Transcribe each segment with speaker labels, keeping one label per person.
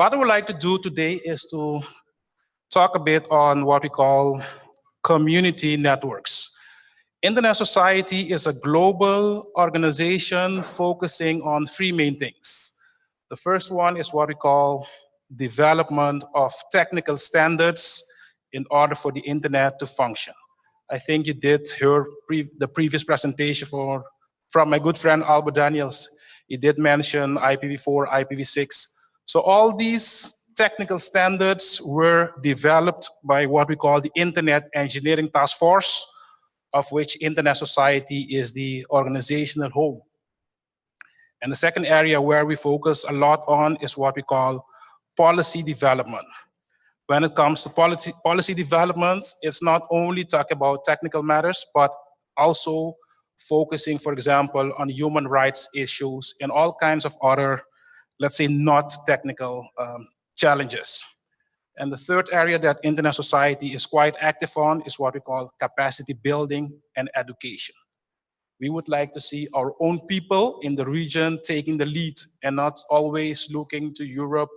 Speaker 1: What I would like to do today is to talk a bit on what we call community networks. Internet Society is a global organization focusing on three main things. The first one is what we call development of technical standards in order for the internet to function. I think you did hear the previous presentation from my good friend Albert Daniels. He did mention IPv4, IPv6. So all these technical standards were developed by what we call the Internet Engineering Task Force, of which Internet Society is the organizational home. And the second area where we focus a lot on is what we call policy development. When it comes to policy developments, it's not only talk about technical matters, but also focusing, for example, on human rights issues and all kinds of other, let's say, not technical challenges. And the third area that Internet Society is quite active on is what we call capacity building and education. We would like to see our own people in the region taking the lead and not always looking to Europe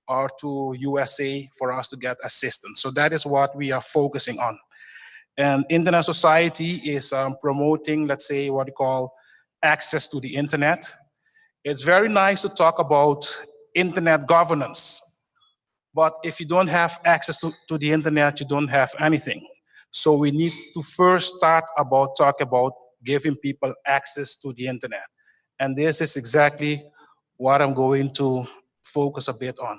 Speaker 1: or to USA for us to get assistance. So that is what we are focusing on. And Internet Society is promoting, let's say, what we call access to the internet. It's very nice to talk about internet governance, but if you don't have access to the internet, you don't have anything. So we need to first talk about giving people access to the internet. And this is exactly what I'm going to focus a bit on.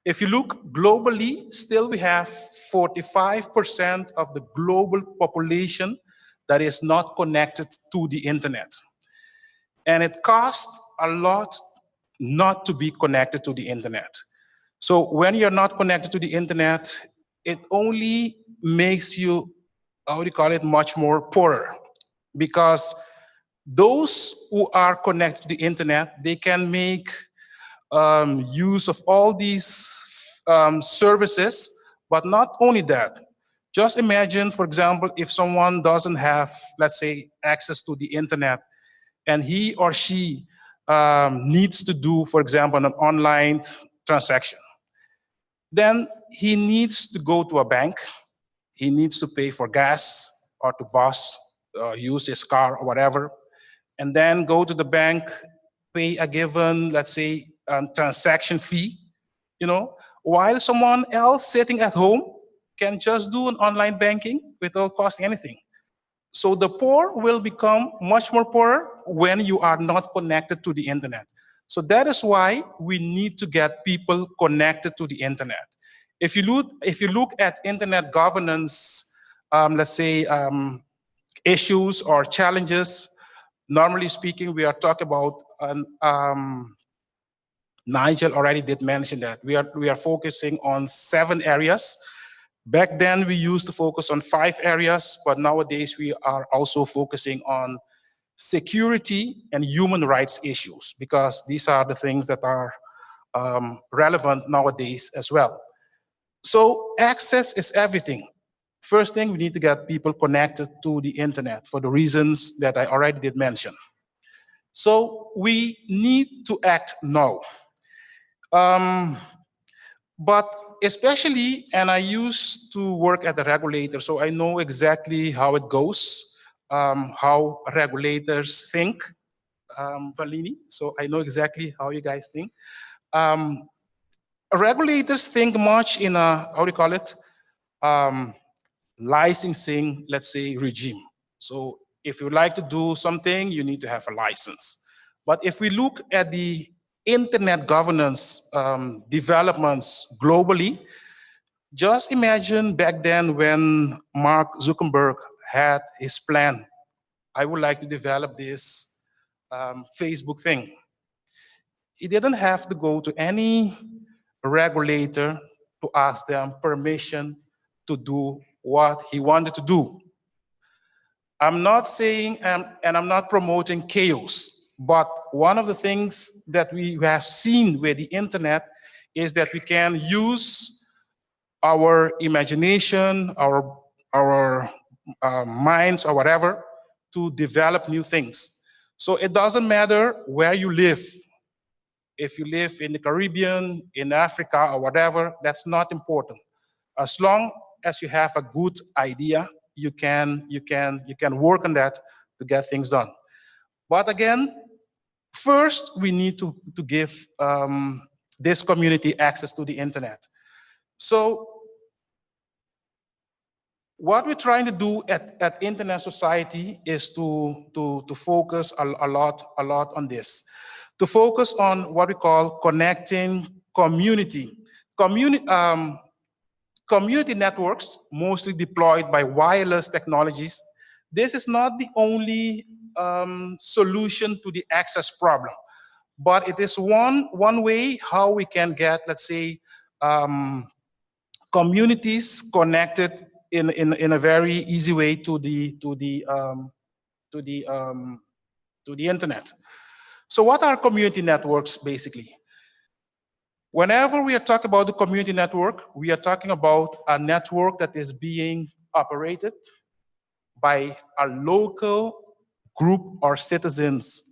Speaker 1: If you look globally, still we have 45% of the global population that is not connected to the internet. And it costs a lot not to be connected to the internet. So when you're not connected to the internet, it only makes you, how do you call it, much more poorer. Because those who are connected to the internet, they can make use of all these services, but not only that. Just imagine, for example, if someone doesn't have, let's say, access to the internet, and he or she needs to do, for example, an online transaction. Then he needs to go to a bank, he needs to pay for gas or to bus, use his car or whatever, and then go to the bank, pay a given, let's say, transaction fee, while someone else sitting at home can just do an online banking without costing anything. So the poor will become much more poorer when you are not connected to the internet. So that is why we need to get people connected to the internet. If you look at internet governance, let's say issues or challenges, normally speaking, we are talking about, Nigel already did mention that we are focusing on 7 areas. Back then, we used to focus on 5 areas, but nowadays we are also focusing on security and human rights issues, because these are the things that are relevant nowadays as well. So access is everything. First thing, we need to get people connected to the internet for the reasons that I already did mention. So we need to act now. But especially, and I used to work at a regulator, so I know exactly how it goes, how regulators think, Valini, so I know exactly how you guys think. Regulators think much in a, how do you call it, licensing, let's say, regime. So if you like to do something, you need to have a license. But if we look at the internet governance developments globally, just imagine back then when Mark Zuckerberg had his plan. I would like to develop this Facebook thing. He didn't have to go to any regulator to ask them permission to do what he wanted to do. I'm not saying, and I'm not promoting chaos, but one of the things that we have seen with the internet is that we can use our imagination, our minds or whatever to develop new things. So it doesn't matter where you live. if you live in the Caribbean, in Africa, or whatever, that's not important. As long as you have a good idea, you can work on that to get things done. But again, first we need to give this community access to the internet. So what we're trying to do at Internet Society is to focus a lot on this. To focus on what we call connecting community. Community networks, mostly deployed by wireless technologies. This is not the only solution to the access problem, but it is one way how we can get, let's say, communities connected in a very easy way to the internet. So what are community networks basically? Whenever we are talking about the community network, we are talking about a network that is being operated by a local group or citizens.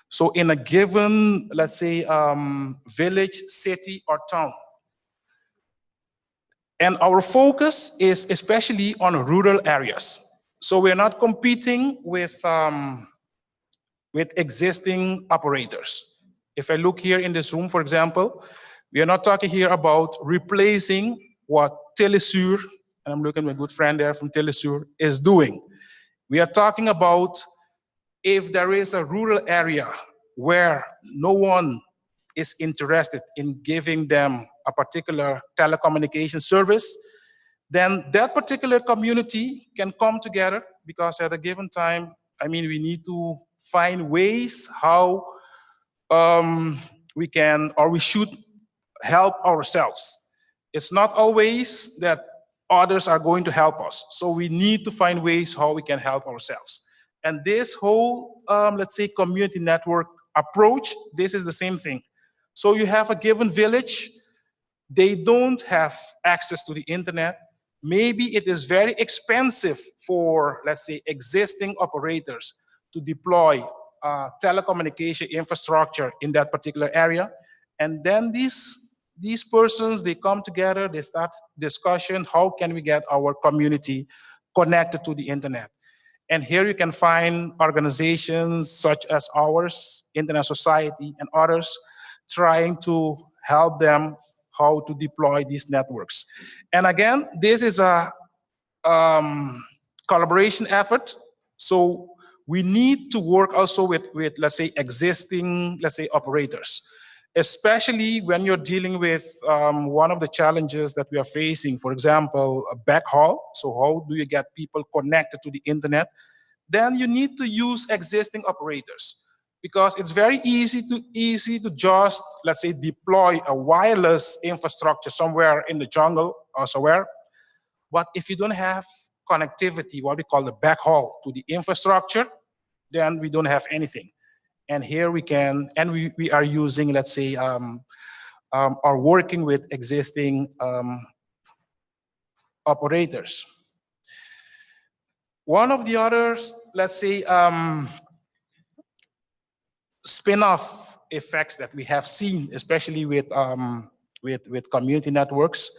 Speaker 1: So in a given, let's say, village, city, or town. And our focus is especially on rural areas. So we're not competing with existing operators. If I look here in this room, for example, we are not talking here about replacing what Telesur, and I'm looking at my good friend there from Telesur, is doing. We are talking about if there is a rural area where no one is interested in giving them a particular telecommunication service, then that particular community can come together, because at a given time, I mean, we need to find ways how we can or we should help ourselves. It's not always that others are going to help us. So we need to find ways how we can help ourselves. And this whole, let's say, community network approach, this is the same thing. So you have a given village, they don't have access to the internet. Maybe it is very expensive for, let's say, existing operators to deploy telecommunication infrastructure in that particular area. And then these persons, they come together, they start discussion, how can we get our community connected to the internet? And here you can find organizations such as ours, Internet Society and others, trying to help them how to deploy these networks. And again, this is a collaboration effort. So we need to work also with let's say, existing, let's say, operators, especially when you're dealing with one of the challenges that we are facing, for example, a backhaul. So how do you get people connected to the internet? Then you need to use existing operators, because it's very easy to just, let's say, deploy a wireless infrastructure somewhere in the jungle or somewhere. But if you don't have connectivity, what we call the backhaul to the infrastructure, then we don't have anything. And here we can, and we are using, let's say, are working with existing operators. One of the others, let's say, spin-off effects that we have seen, especially with community networks.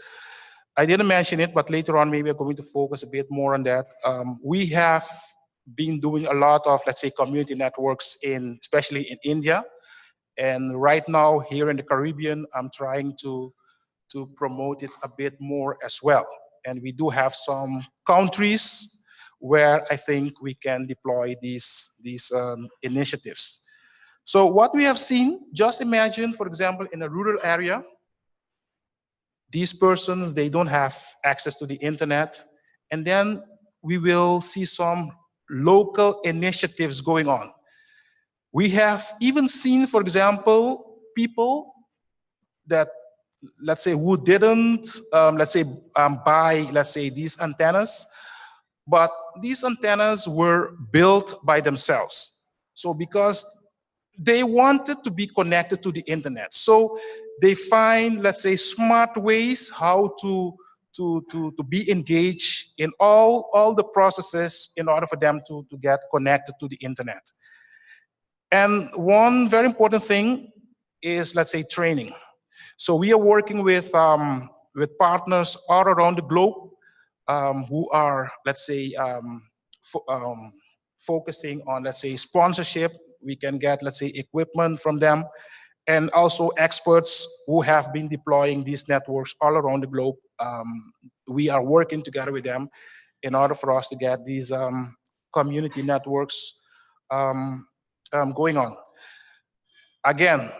Speaker 1: I didn't mention it, but later on, maybe I'm going to focus a bit more on that. We have been doing a lot of, let's say, community networks especially in India. And right now, here in the Caribbean, I'm trying to promote it a bit more as well. And we do have some countries where I think we can deploy these initiatives. So what we have seen, just imagine, for example, in a rural area, these persons, they don't have access to the internet. And then we will see some local initiatives going on. We have even seen, for example, people that, let's say, who didn't, buy, let's say, these antennas, but these antennas were built by themselves. So because they wanted to be connected to the internet. So they find, let's say, smart ways how to be engaged in all the processes in order for them to get connected to the internet. And one very important thing, is, let's say, training. So we are working with partners all around the globe who are, let's say, focusing on, let's say, sponsorship. We can get, let's say, equipment from them, and also experts who have been deploying these networks all around the globe. We are working together with them in order for us to get these community networks going on. Again,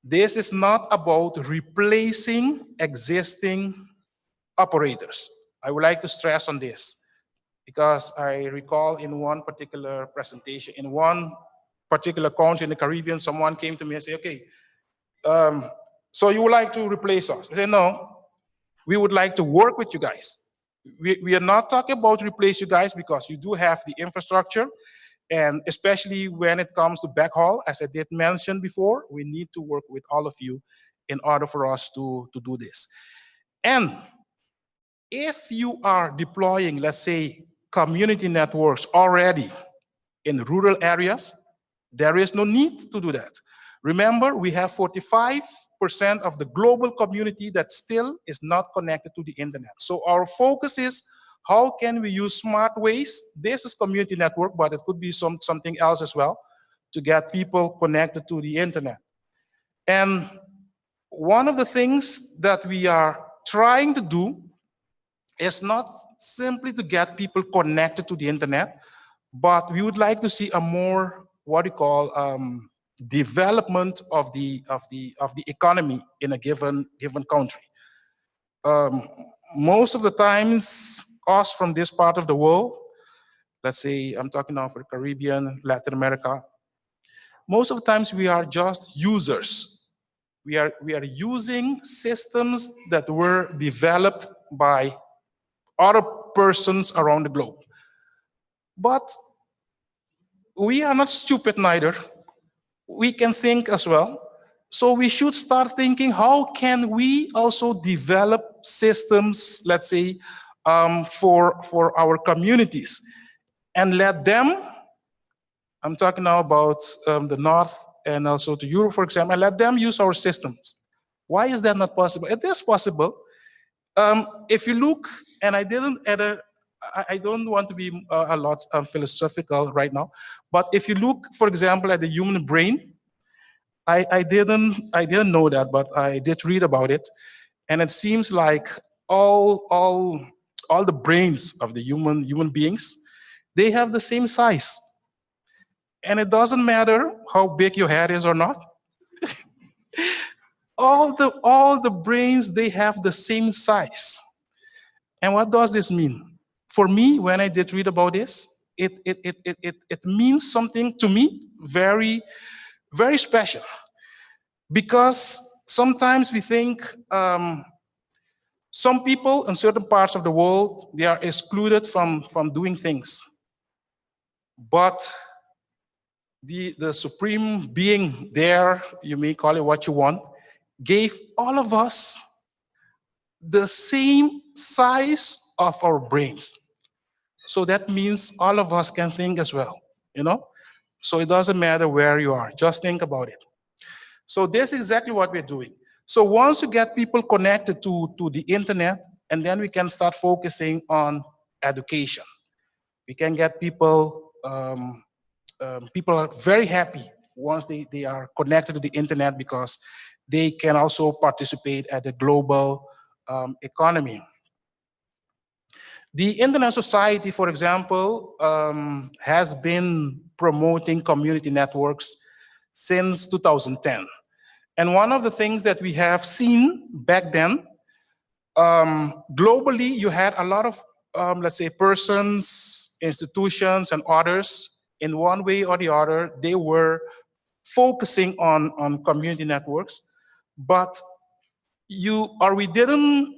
Speaker 1: this is not about replacing existing operators. I would like to stress on this because I recall in one particular presentation, in one particular country in the Caribbean, someone came to me and said, okay, so you would like to replace us? I said, no, we would like to work with you guys. We are not talking about replace you guys because you do have the infrastructure, and especially when it comes to backhaul, as I did mention before, we need to work with all of you in order for us to do this. And if you are deploying, let's say, community networks already in rural areas, there is no need to do that. Remember, we have 45% of the global community that still is not connected to the internet. So our focus is how can we use smart ways? This is community network, but it could be something else as well to get people connected to the internet. And one of the things that we are trying to do is not simply to get people connected to the internet, but we would like to see a more, what we call, development of the economy in a given country. Most of the times, us from this part of the world, let's say I'm talking now for the Caribbean, Latin America, most of the times we are just users. We are using systems that were developed by other persons around the globe. But we are not stupid neither. We can think as well. So we should start thinking, how can we also develop systems, let's say, for our communities, and let them, I'm talking now about the North and also to Europe, for example, and let them use our systems. Why is that not possible? It is possible. If you look, and I don't want to be a lot philosophical right now, but if you look, for example, at the human brain, I didn't know that, but I did read about it, and it seems like all the brains of the human beings, they have the same size, and it doesn't matter how big your head is or not. all the brains, they have the same size. And what does this mean? For me, when I did read about this, it means something to me very, very special. Because sometimes we think some people in certain parts of the world, they are excluded from doing things. But the supreme being there, you may call it what you want, gave all of us the same size of our brains. So that means all of us can think as well, you know? So it doesn't matter where you are, just think about it. So this is exactly what we're doing. So once you get people connected to the internet, and then we can start focusing on education. We can get people, people are very happy once they are connected to the internet because they can also participate at the global economy. The Internet Society, for example, has been promoting community networks since 2010. And one of the things that we have seen back then, globally, you had a lot of, let's say, persons, institutions, and others, in one way or the other, they were focusing on community networks, but we didn't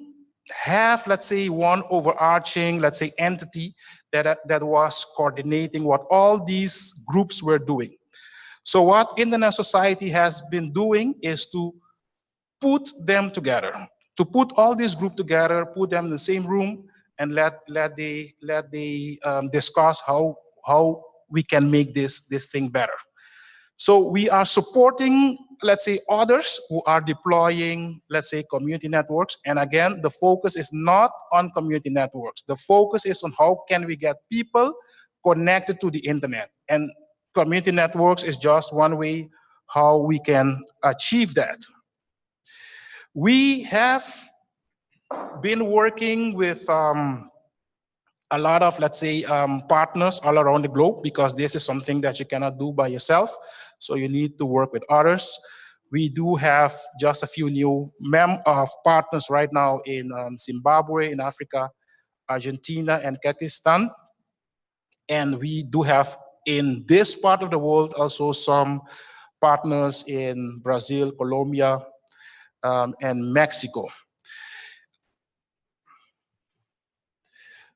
Speaker 1: have, let's say, one overarching, let's say, entity that was coordinating what all these groups were doing. So what Internet Society has been doing is to put them together, to put all these groups together, put them in the same room, and let they discuss how we can make this thing better. So we are supporting, let's say, others who are deploying, let's say, community networks. And again, the focus is not on community networks. The focus is on how can we get people connected to the internet. And community networks is just one way how we can achieve that. We have been working with a lot of, let's say, partners all around the globe, because this is something that you cannot do by yourself. So you need to work with others. We do have just a few new partners right now in Zimbabwe, in Africa, Argentina, and Kyrgyzstan. And we do have in this part of the world also some partners in Brazil, Colombia, and Mexico.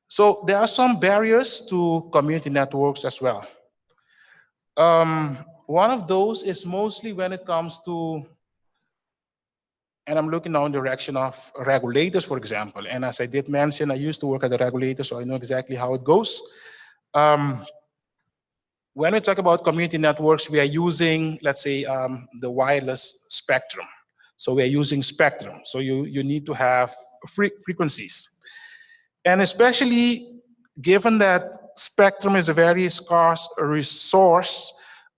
Speaker 1: So there are some barriers to community networks as well. One of those is mostly when it comes to, and I'm looking now in the direction of regulators, for example. And as I did mention, I used to work at the regulator, so I know exactly how it goes. When we talk about community networks, we are using, let's say, the wireless spectrum. So we are using spectrum. So you need to have frequencies. And especially given that spectrum is a very scarce resource,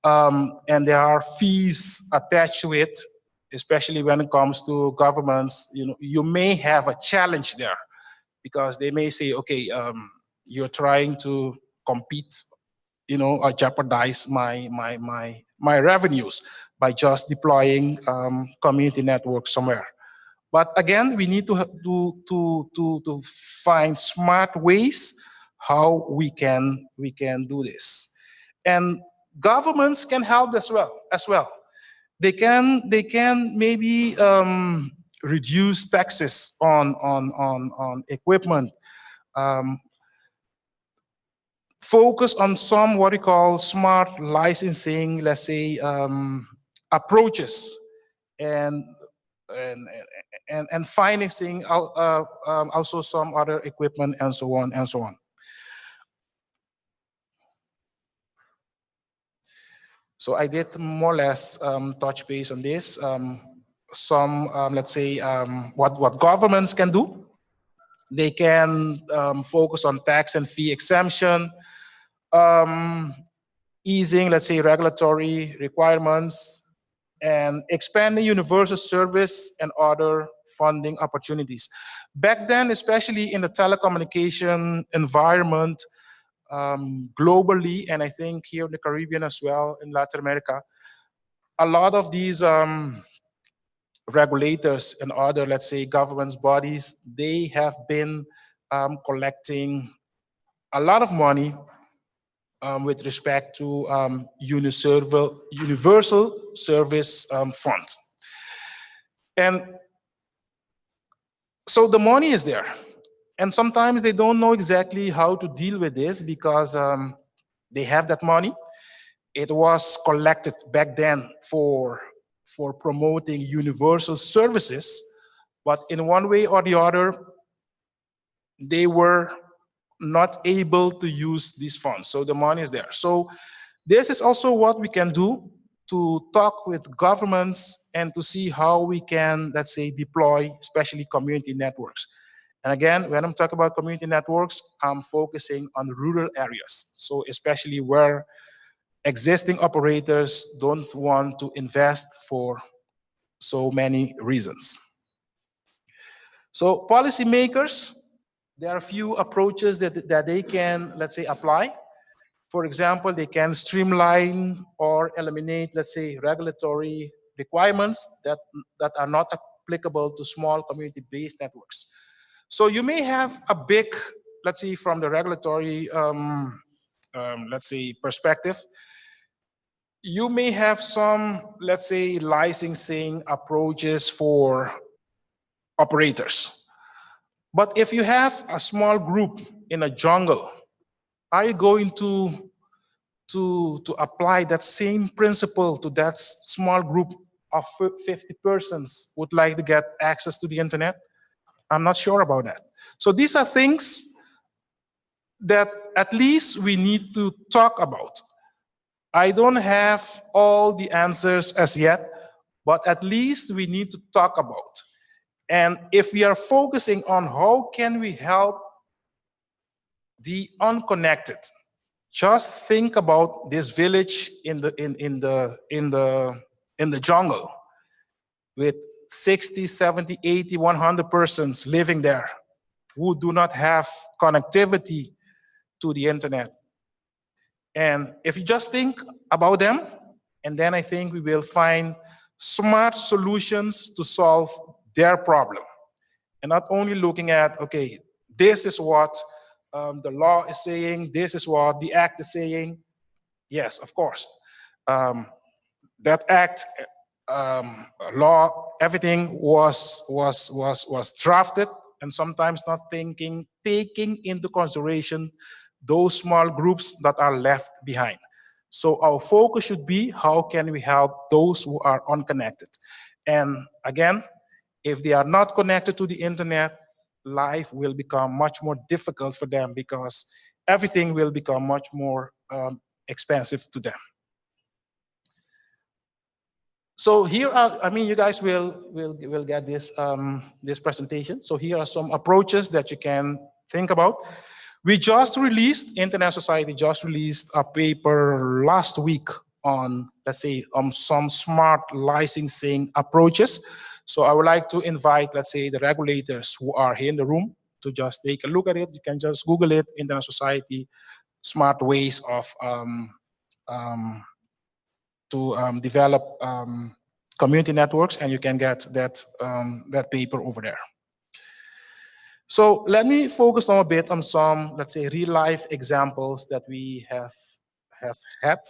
Speaker 1: and there are fees attached to it, especially when it comes to governments, you may have a challenge there, because they may say, okay, you're trying to compete, or jeopardize my revenues by just deploying community networks somewhere. But again, we need to find smart ways how we can do this, and governments can help as well. They can maybe reduce taxes on equipment. Focus on some what we call smart licensing, let's say, approaches, and financing also some other equipment, and so on and so on. So I did more or less touch base on this. Let's say, what governments can do. They can focus on tax and fee exemption, easing, let's say, regulatory requirements, and expanding universal service and other funding opportunities. Back then, especially in the telecommunication environment, globally, and I think here in the Caribbean as well, in Latin America, a lot of these regulators and other, let's say, governments bodies, they have been collecting a lot of money with respect to universal service funds. And so the money is there. And sometimes they don't know exactly how to deal with this, because they have that money. It was collected back then for promoting universal services, but in one way or the other, they were not able to use these funds. So the money is there. So this is also what we can do to talk with governments and to see how we can, let's say, deploy, especially community networks. And again, when I'm talking about community networks, I'm focusing on rural areas. So especially where existing operators don't want to invest for so many reasons. So policymakers, there are a few approaches that they can, let's say, apply. For example, they can streamline or eliminate, let's say, regulatory requirements that are not applicable to small community-based networks. So you may have a big, let's say, from the regulatory, let's say, perspective, you may have some, let's say, licensing approaches for operators. But if you have a small group in a jungle, are you going to apply that same principle to that small group of 50 persons who would like to get access to the internet? I'm not sure about that. So these are things that at least we need to talk about. I don't have all the answers as yet, but at least we need to talk about. And if we are focusing on how can we help the unconnected, just think about this village in the jungle with 60, 70, 80, 100 persons living there who do not have connectivity to the internet. And if you just think about them, and then I think we will find smart solutions to solve their problem. And not only looking at, okay, this is what the law is saying, this is what the act is saying. Yes, of course. That act, law, everything was drafted, and sometimes not taking into consideration those small groups that are left behind. So our focus should be how can we help those who are unconnected. And again, if they are not connected to the internet, life will become much more difficult for them because everything will become much more expensive to them. So here are, I mean, you guys will get this this presentation. So here are some approaches that you can think about. We just released, Internet Society just released a paper last week on, let's say, some smart licensing approaches. So I would like to invite, let's say, the regulators who are here in the room to just take a look at it. You can just Google it, Internet Society, smart ways of develop community networks, and you can get that, that paper over there. So let me focus on a bit on some, let's say, real life examples that we have had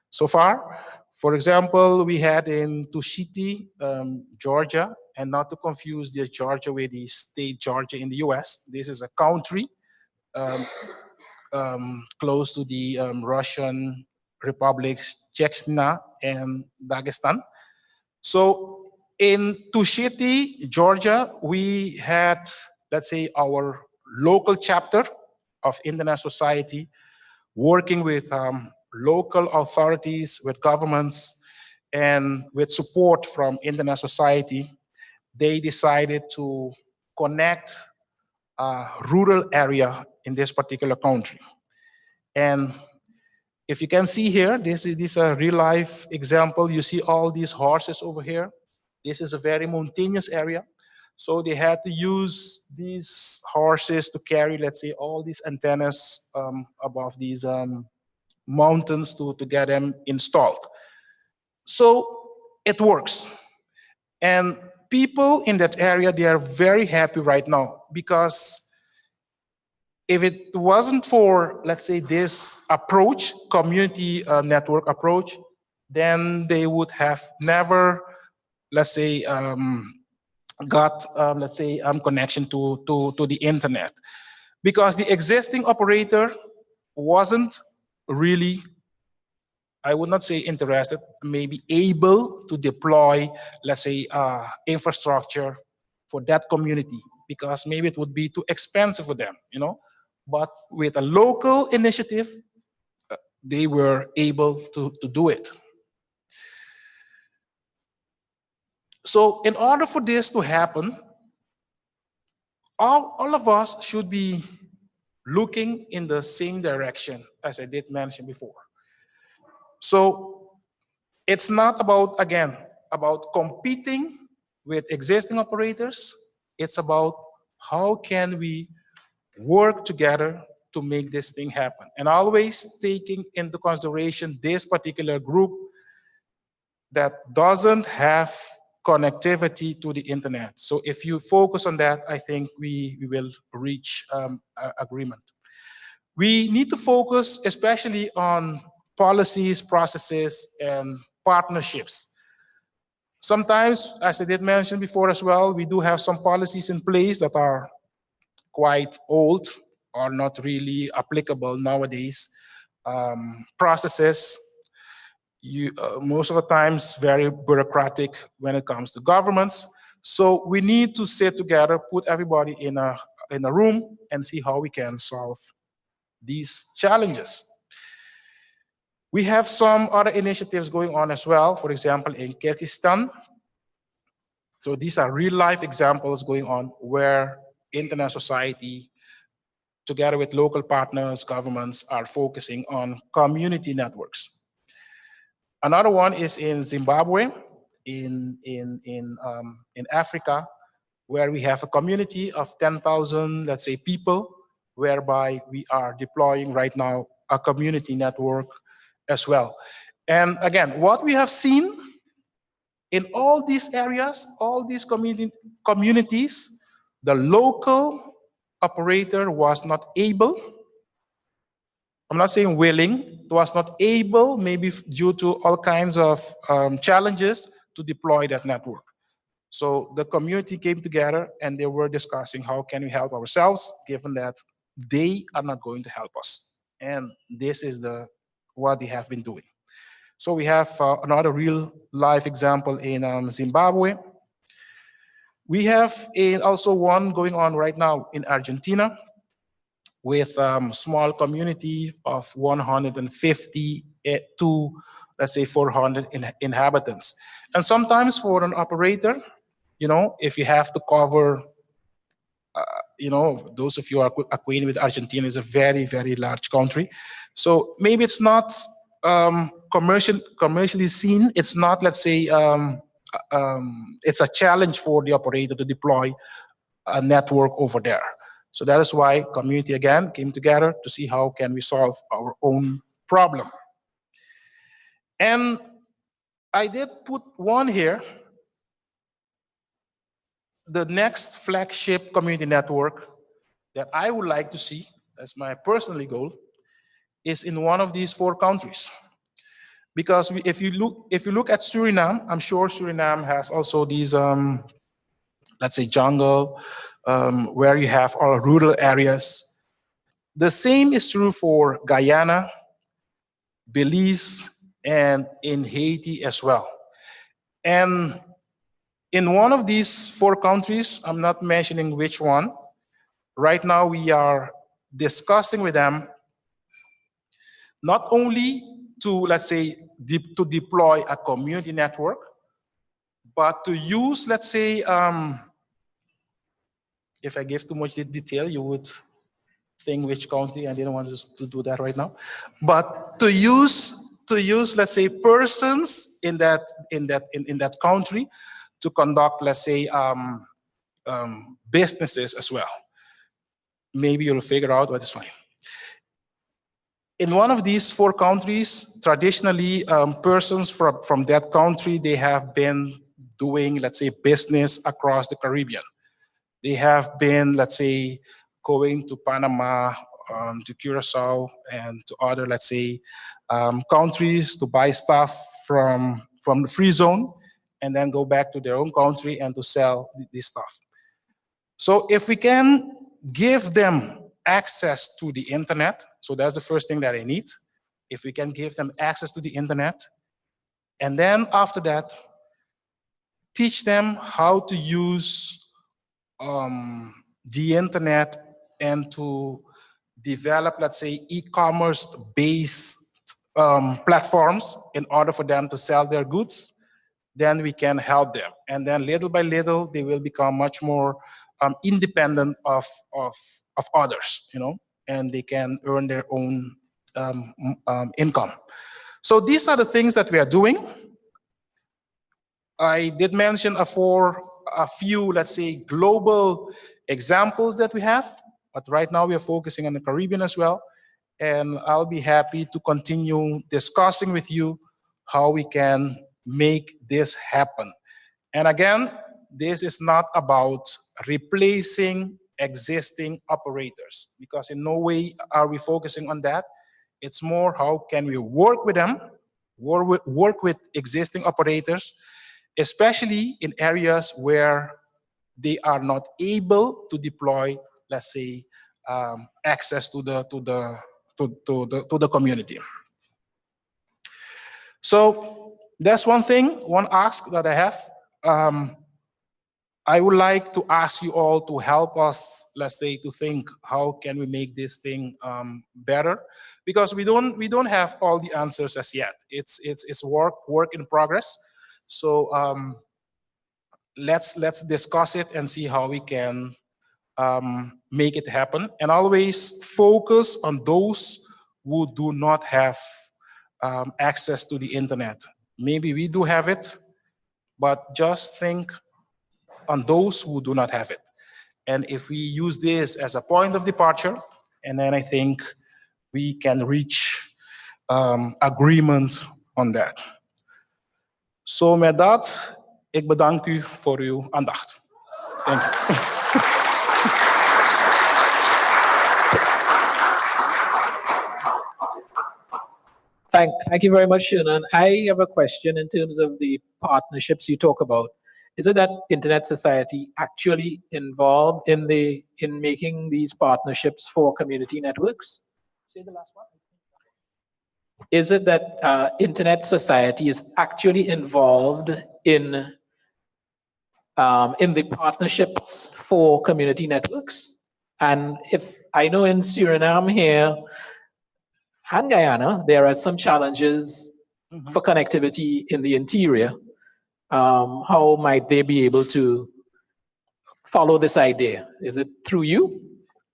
Speaker 1: so far. For example, we had in Tushiti, Georgia, and not to confuse this Georgia with the state Georgia in the US. This is a country close to the Russian republics, Chechnya and Dagestan. So in Tushiti, Georgia, we had, let's say, our local chapter of Internet Society working with local authorities, with governments, and with support from Internet Society. They decided to connect a rural area in this particular country. And if you can see here, this is a real life example. You see all these horses over here. This is a very mountainous area. So they had to use these horses to carry, let's say, all these antennas above these mountains to get them installed. So it works. And people in that area, they are very happy right now because if it wasn't for, let's say, this approach, community network approach, then they would have never, let's say, got, let's say, connection to the internet. Because the existing operator wasn't really, I would not say interested, maybe able to deploy, let's say, infrastructure for that community, because maybe it would be too expensive for them, you know. But with a local initiative, they were able to do it. So in order for this to happen, all of us should be looking in the same direction, as I did mention before. So it's not about, again, about competing with existing operators. It's about how can we work together to make this thing happen. And always taking into consideration this particular group that doesn't have connectivity to the internet. So if you focus on that, I think we will reach agreement. We need to focus especially on policies, processes, and partnerships. Sometimes, as I did mention before as well, we do have some policies in place that are quite old or not really applicable nowadays. Processes, most of the times very bureaucratic when it comes to governments. So we need to sit together, put everybody in a room and see how we can solve these challenges. We have some other initiatives going on as well, for example, in Kyrgyzstan. So these are real life examples going on where internet society, together with local partners, governments, are focusing on community networks. Another one is in Zimbabwe, in Africa, where we have a community of 10,000, let's say, people, whereby we are deploying right now a community network as well. And again, what we have seen in all these areas, all these communities, the local operator was not able, I'm not saying willing, was not able, maybe due to all kinds of challenges, to deploy that network. So the community came together and they were discussing how can we help ourselves, given that they are not going to help us. And this is what they have been doing. So we have another real life example in Zimbabwe. We have also one going on right now in Argentina with small community of 150 to, let's say, 400 inhabitants. And sometimes for an operator, if you have to cover, those of you who are acquainted with Argentina, is a very, very large country. So maybe it's not commercially seen. It's not, let's say, it's a challenge for the operator to deploy a network over there. So that is why community again came together to see how can we solve our own problem. And I did put one here. The next flagship community network that I would like to see, as my personal goal, is in one of these 4 countries. Because if you look at Suriname, I'm sure Suriname has also these, let's say, jungle, where you have all rural areas. The same is true for Guyana, Belize, and in Haiti as well. And in one of these 4 countries, I'm not mentioning which one, right now we are discussing with them not only to, let's say, to deploy a community network, but to use, let's say, if I give too much detail, you would think which country. I didn't want to do that right now. But to use, let's say, persons in that country to conduct, let's say, businesses as well. Maybe you'll figure out what is fine. In one of these 4 countries, traditionally, persons from that country, they have been doing, let's say, business across the Caribbean. They have been, let's say, going to Panama, to Curacao, and to other, let's say, countries to buy stuff from the free zone, and then go back to their own country and to sell this stuff. So if we can give them access to the internet, so that's the first thing that I need. If we can give them access to the internet, and then after that, teach them how to use the internet and to develop, let's say, e-commerce based platforms in order for them to sell their goods, then we can help them. And then little by little, they will become much more independent of others, and they can earn their own income. So these are the things that we are doing. I did mention a few, let's say, global examples that we have, but right now we are focusing on the Caribbean as well. And I'll be happy to continue discussing with you how we can make this happen. And again, this is not about replacing existing operators, because in no way are we focusing on that. It's more how can we work with them, work with existing operators, especially in areas where they are not able to deploy, let's say, access to the community. So that's one thing, one ask that I have. I would like to ask you all to help us, let's say, to think how can we make this thing better, because we don't have all the answers as yet. It's work in progress. So let's discuss it and see how we can make it happen, and always focus on those who do not have access to the internet. Maybe we do have it, but just think on those who do not have it. And if we use this as a point of departure, and then I think we can reach agreement on that. So met dat, ik bedank u voor uw aandacht. Thank you.
Speaker 2: Thank you very much, Shernon. I have a question in terms of the partnerships you talk about. Is it that Internet Society actually involved in making these partnerships for community networks?
Speaker 1: Say the last one.
Speaker 2: Is it that Internet Society is actually involved in the partnerships for community networks? And if I know in Suriname here and Guyana, there are some challenges for connectivity in the interior. How might they be able to follow this idea? Is it through you?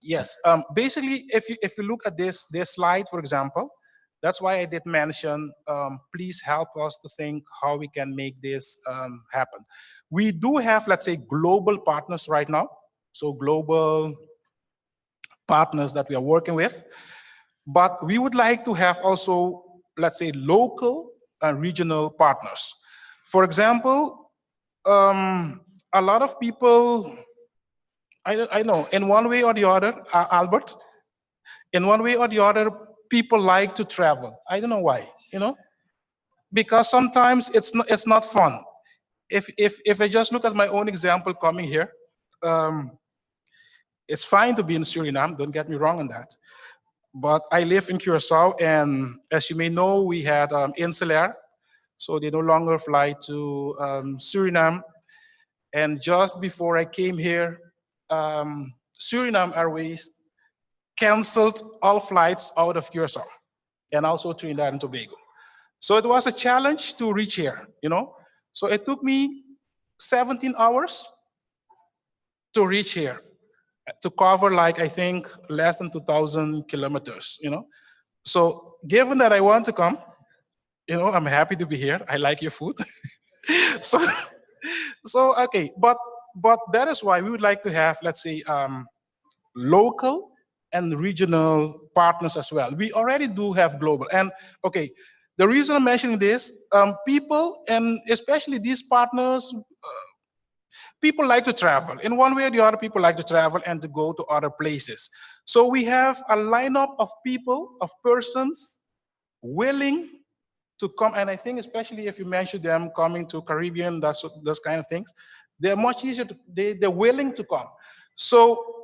Speaker 1: Yes. Basically, if you look at this slide, for example, that's why I did mention, please help us to think how we can make this happen. We do have, let's say, global partners right now. So global partners that we are working with. But we would like to have also, let's say, local and regional partners. For example, a lot of people, I know, in one way or the other, Albert, in one way or the other, people like to travel. I don't know why, because sometimes it's not fun. If I just look at my own example coming here, it's fine to be in Suriname, don't get me wrong on that. But I live in Curacao, and as you may know, we had Insulair, so they no longer fly to Suriname. And just before I came here, Suriname Airways canceled all flights out of Curacao, and also Trinidad and Tobago. So it was a challenge to reach here, So it took me 17 hours to reach here, to cover, like, I think less than 2,000 kilometers, So given that I want to come, I'm happy to be here. I like your food. so okay, but that is why we would like to have, let's say, local and regional partners as well. We already do have global. And okay, the reason I'm mentioning this, people, and especially these partners, people like to travel. In one way or the other, people like to travel and to go to other places. So we have a lineup of people, of persons willing to come. And I think especially if you mention them coming to Caribbean, those kind of things, they're much easier they're willing to come. So,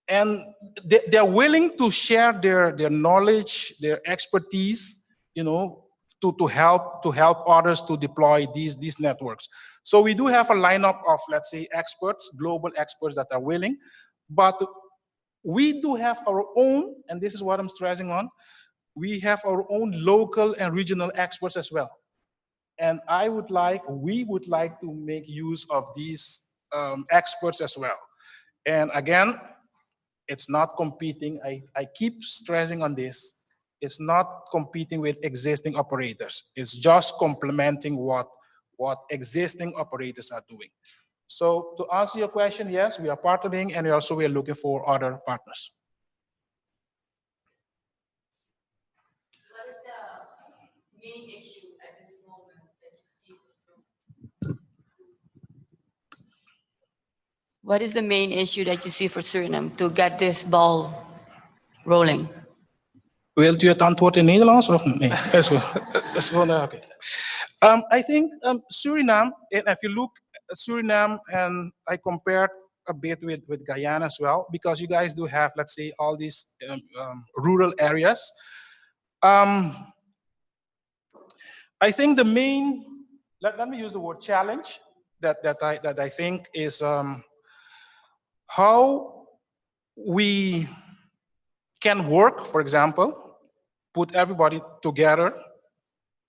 Speaker 1: and they're willing to share their knowledge, their expertise, to help others to deploy these networks. So we do have a lineup of, let's say, experts, global experts that are willing, but we do have our own, and this is what I'm stressing on, we have our own local and regional experts as well. And we would like to make use of these experts as well. And again, it's not competing. I keep stressing on this. It's not competing with existing operators. It's just complementing what existing operators are doing. So to answer your question, yes, we are partnering, and also we are looking for other partners.
Speaker 3: What is the main issue at this moment that you see? What is the main issue that you see for Suriname to get this ball rolling?
Speaker 1: Wilt u het antwoord in Nederlands of nee? Is gewoon, okay. I think Suriname, and if you look at Suriname, and I compared a bit with Guyana as well, because you guys do have, let's say, all these rural areas. I think the main, let me use the word challenge, that I think is how we can work, for example, put everybody together.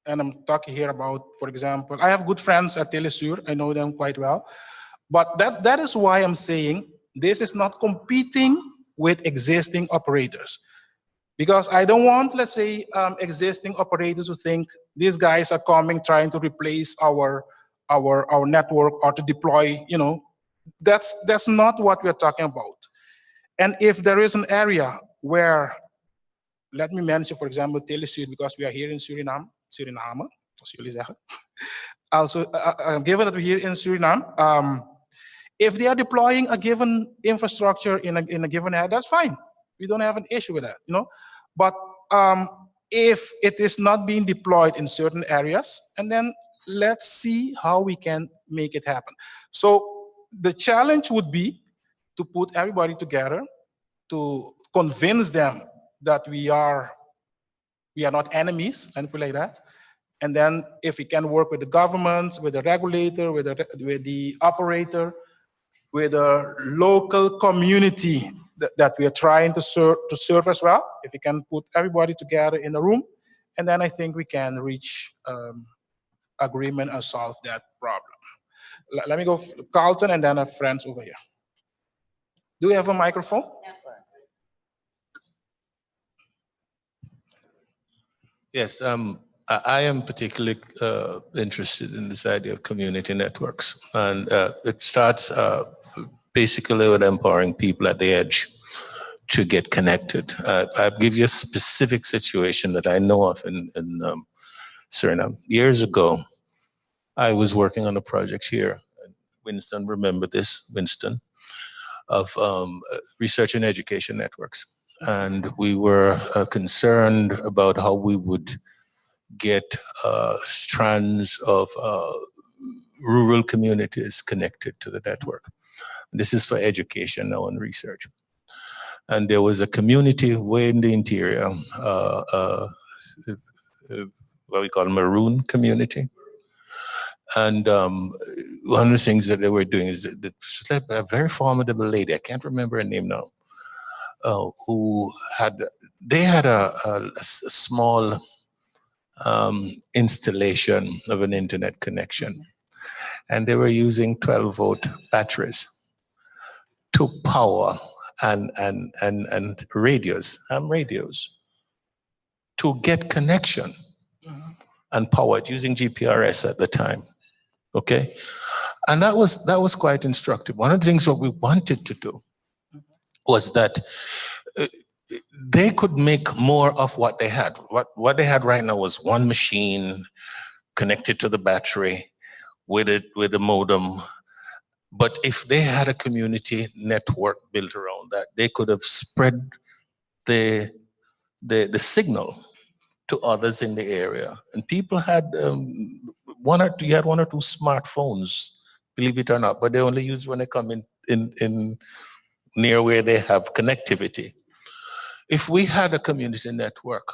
Speaker 1: And I'm talking here about, for example, I have good friends at Telesur. I know them quite well. But that is why I'm saying this is not competing with existing operators. Because I don't want, let's say, existing operators to think these guys are coming trying to replace our network or to deploy, that's not what we're talking about. And if there is an area where, let me mention, for example, Telesur, because we are here in Suriname, als jullie zeggen. Also, given that we're here in Suriname, if they are deploying a given infrastructure in a given area, that's fine. We don't have an issue with that, But if it is not being deployed in certain areas, and then let's see how we can make it happen. So the challenge would be to put everybody together, to convince them that we are not enemies, and put like that. And then if we can work with the government, with the regulator, with the operator, with a local community that we are trying to serve as well, if we can put everybody together in a room, and then I think we can reach agreement and solve that problem. Let me go Carlton and then our friends over here. Do we have a microphone?
Speaker 4: Yes, I am particularly interested in this idea of community networks. And it starts basically with empowering people at the edge to get connected. I'll give you a specific situation that I know of in Suriname. Years ago, I was working on a project here. Winston, remember this, Winston, of research and education networks. And we were concerned about how we would get strands of rural communities connected to the network. This is for education now and research. And there was a community way in the interior, what we call Maroon community. And one of the things that they were doing is that a very formidable lady, I can't remember her name now, who had a small installation of an internet connection. And they were using 12-volt batteries to power and radios to get connection and power it using GPRS at the time. Okay, and that was quite instructive. One of the things what we wanted to do was that they could make more of what they had. What they had right now was one machine connected to the battery with a modem. But if they had a community network built around that, they could have spread the signal to others in the area. And people had one or two smartphones, believe it or not, but they only use when they come in near where they have connectivity. If we had a community network,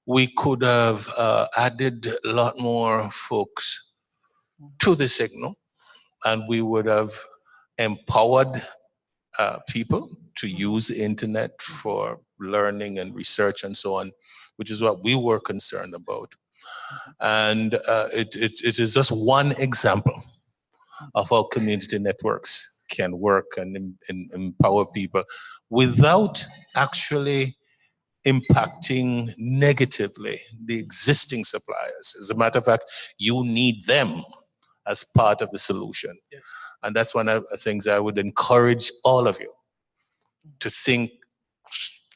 Speaker 4: we could have added a lot more folks to the signal, and we would have empowered people to use the internet for learning and research and so on, which is what we were concerned about. And it is just one example of how community networks can work and empower people without actually impacting negatively the existing suppliers. As a matter of fact, you need them as part of the solution.
Speaker 1: Yes.
Speaker 4: And that's one of the things I would encourage all of you to think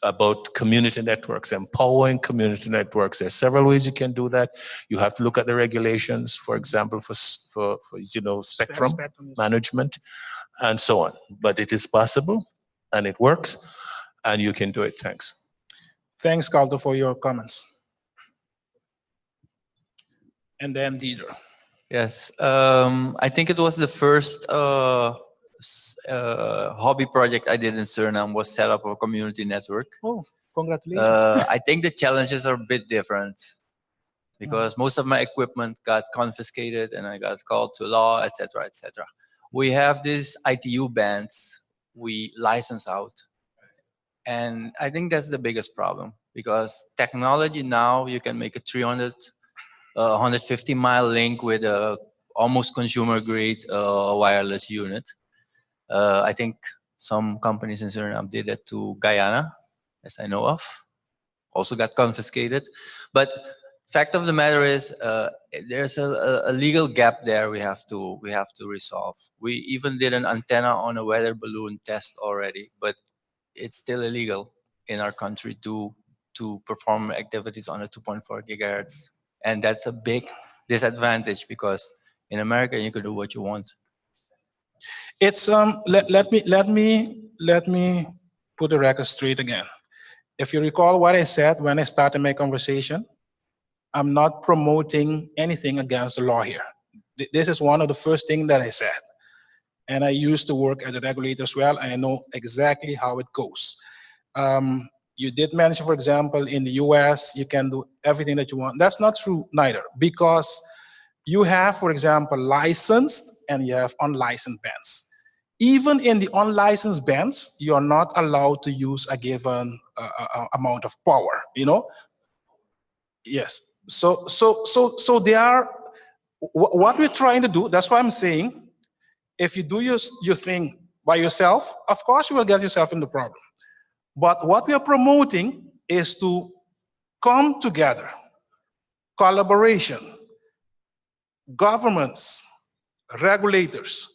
Speaker 4: about community networks, empowering community networks. There are several ways you can do that. You have to look at the regulations, for example, for spectrum management and so on. But it is possible and it works and you can do it. Thanks.
Speaker 1: Thanks, Carlton, for your comments. And then Deidre.
Speaker 5: Yes, I think it was the first hobby project I did in Suriname was set up a community network.
Speaker 1: Oh, congratulations.
Speaker 5: I think the challenges are a bit different. because most of my equipment got confiscated and I got called to law, etc., etc. We have these ITU bands we license out. And I think that's the biggest problem, because technology now, you can make a 150-mile link with a almost consumer-grade wireless unit. I think some companies in Suriname did that to Guyana, as I know of. Also got confiscated. But fact of the matter is, there's a legal gap there we have to resolve. We even did an antenna on a weather balloon test already, but it's still illegal in our country to perform activities on a 2.4 gigahertz. And that's a big disadvantage, because in America you can do what you want.
Speaker 1: It's let me put the record straight again. If you recall what I said when I started my conversation, I'm not promoting anything against the law here. This is one of the first things that I said. And I used to work at the regulator as well, and I know exactly how it goes. You did mention, for example, in the US, you can do everything that you want. That's not true neither, because you have, for example, licensed and you have unlicensed bands. Even in the unlicensed bands, you are not allowed to use a given amount of power, you know? Yes. So they are, what we're trying to do, that's why I'm saying, if you do your thing by yourself, of course you will get yourself in the problem. But what we are promoting is to come together, collaboration, governments, regulators,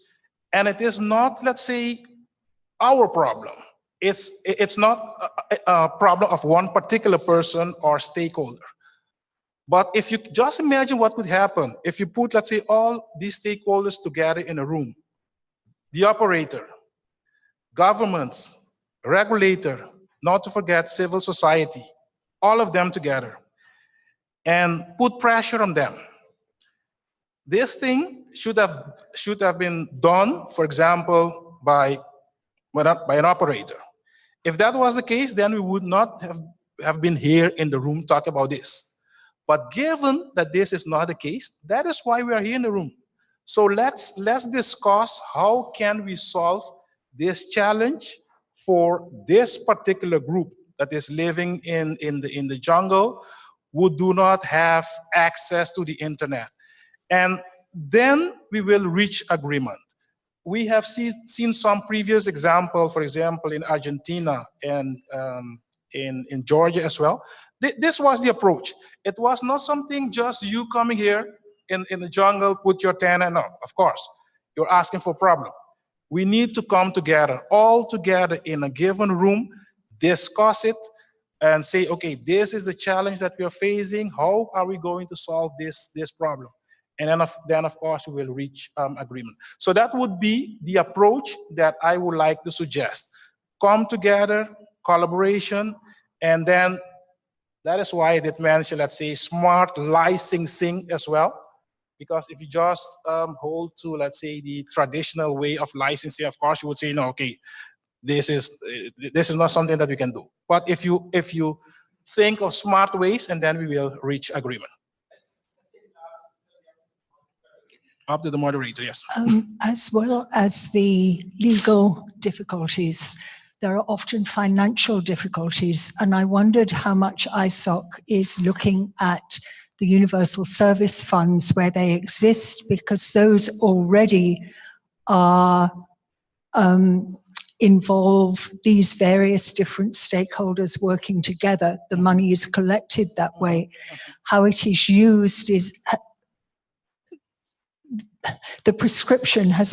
Speaker 1: and it is not, let's say, our problem. It's not a problem of one particular person or stakeholder. But if you just imagine what would happen if you put, let's say, all these stakeholders together in a room, the operator, governments, regulator, not to forget civil society, all of them together, and put pressure on them. This thing should have been done, for example, by an operator. If that was the case, then we would not have been here in the room talking about this. But given that this is not the case, that is why we are here in the room. So let's discuss how can we solve this challenge for this particular group that is living in the jungle, who do not have access to the internet. And then we will reach agreement. We have seen some previous example, for example, in Argentina and in Georgia as well. This was the approach. It was not something just you coming here in the jungle, put your antenna. No, of course, you're asking for a problem. We need to come together, all together in a given room, discuss it, and say, okay, this is the challenge that we are facing. How are we going to solve this problem? And then of course, we will reach agreement. So that would be the approach that I would like to suggest. Come together, collaboration, and then that is why I did mention, let's say, smart licensing as well. Because if you just hold to, let's say, the traditional way of licensing, of course, you would say, no, okay, this is not something that we can do. But if you think of smart ways, and then we will reach agreement. Up to the moderator, yes.
Speaker 6: As well as the legal difficulties, there are often financial difficulties, and I wondered how much ISOC is looking at the universal service funds where they exist, because those already are involve these various different stakeholders working together. The money is collected that way. How it is used is the prescription has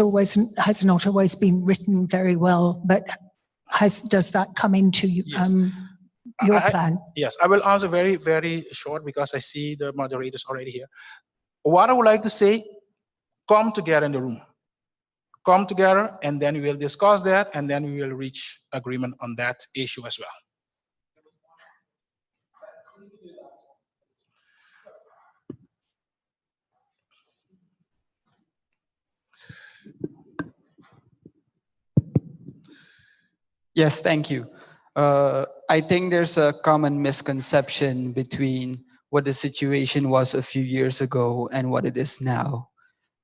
Speaker 6: not always been written very well, but does that come into
Speaker 1: Yes.
Speaker 6: your plan?
Speaker 1: Yes, I will answer very, very short because I see the moderators already here. What I would like to say, come together in the room. Come together, and then we will discuss that, and then we will reach agreement on that issue as well.
Speaker 7: Yes, thank you. I think there's a common misconception between what the situation was a few years ago and what it is now,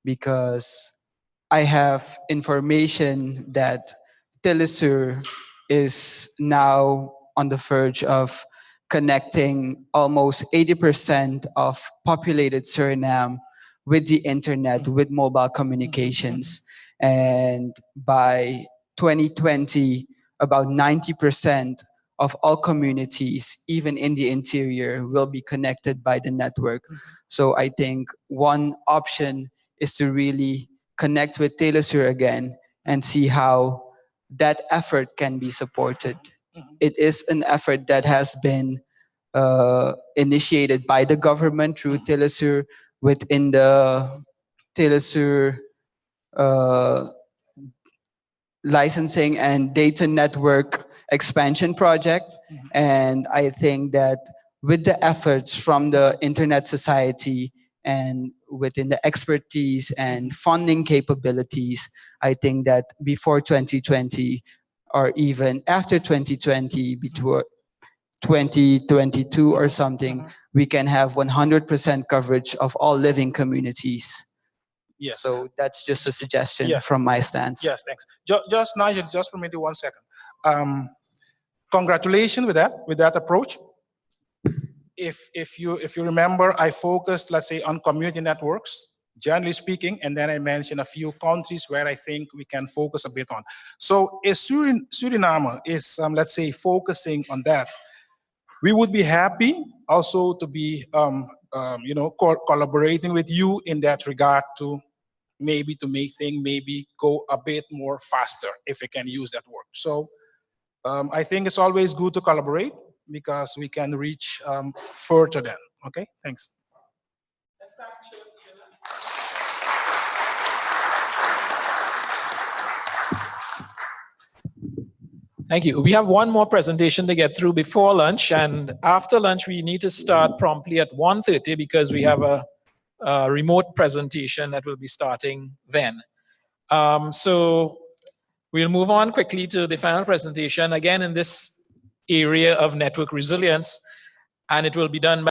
Speaker 7: because I have information that Telesur is now on the verge of connecting almost 80% of populated Suriname with the internet, with mobile communications. And by 2020, about 90% of all communities, even in the interior, will be connected by the network. So I think one option is to really connect with Telesur again and see how that effort can be supported. It is an effort that has been initiated by the government through Telesur within the Telesur licensing and data network expansion project. And I think that with the efforts from the Internet Society and within the expertise and funding capabilities, I think that before 2020 or even after 2020, before 2022 or something, we can have 100% coverage of all living communities.
Speaker 1: Yes.
Speaker 7: So that's just a suggestion
Speaker 1: Yes.
Speaker 7: from my stance.
Speaker 1: Yes, thanks. Just Nigel, just for me 1 second. Congratulations with that approach. If you remember, I focused, let's say, on community networks, generally speaking, and then I mentioned a few countries where I think we can focus a bit on. So if Suriname is, let's say, focusing on that, we would be happy also to be, collaborating with you in that regard to maybe to make things maybe go a bit more faster, if we can use that word. So I think it's always good to collaborate because we can reach further then. Okay, thanks.
Speaker 2: Thank you. We have one more presentation to get through before lunch, and after lunch we need to start promptly at 1:30 because we have a remote presentation that will be starting then. So we'll move on quickly to the final presentation, again in this area of network resilience, and it will be done by